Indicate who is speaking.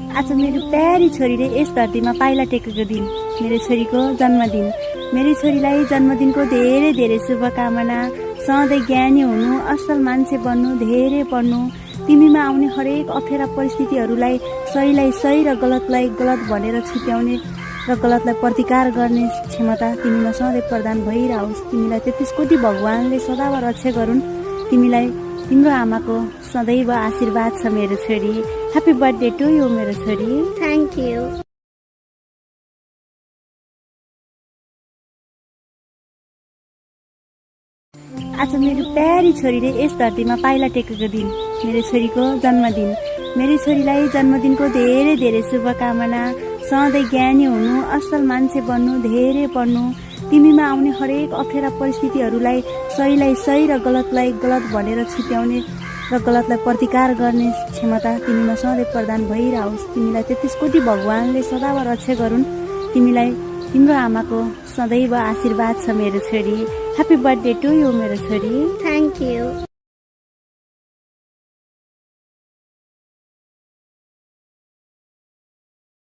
Speaker 1: आज मेरो प्यारी छोरीले यस धरतीमा पाइला टेकेको दिन, मेरो छोरीको जन्मदिन। मेरी छोरीलाई जन्मदिनको धेरै धेरै शुभकामना। सधैँ ज्ञानी हुनु, असल मान्छे बन्नु, धेरै पढ्नु, तिमीमा आउने हरेक अप्ठ्यारा परिस्थितिहरूलाई सहीलाई सही र गलतलाई गलत भनेर छुट्याउने र गलतलाई प्रतिकार गर्ने क्षमता तिमीमा सधैँ प्रदान भइरहोस्। तिमीलाई 33 कोटी भगवानले सदाबार रक्षा गरून्। तिमीलाई तिम्रो आमाको सदैव आशीर्वाद छ मेरो छोरी। ह्यापी बर्थडे टु यु मेरो छोरी।
Speaker 2: Thank you.
Speaker 1: आज मेरो प्यारी छोरीले यस धरतीमा पाइला टेकेको दिन, मेरो छोरीको जन्मदिन। मेरी छोरीलाई जन्मदिनको धेरै धेरै शुभकामना। सधैँ ज्ञानी हुनु, असल मान्छे बन्नु, धेरै पढ्नु, तिमीमा आउने हरेक अप्ठ्यारा परिस्थितिहरूलाई सहीलाई सही र गलतलाई गलत भनेर छुट्याउने र गलतलाई प्रतिकार गर्ने क्षमता तिमीमा सधैँ प्रदान भइरहोस्। तिमीलाई 33 कोटी भगवानले सदाबार रक्षा गरून्। तिमीलाई तिम्रो आमाको सदैव आशीर्वाद छ मेरो छोरी। ह्यापी बर्थडे टु यु मेरो छोरी।
Speaker 2: Thank you.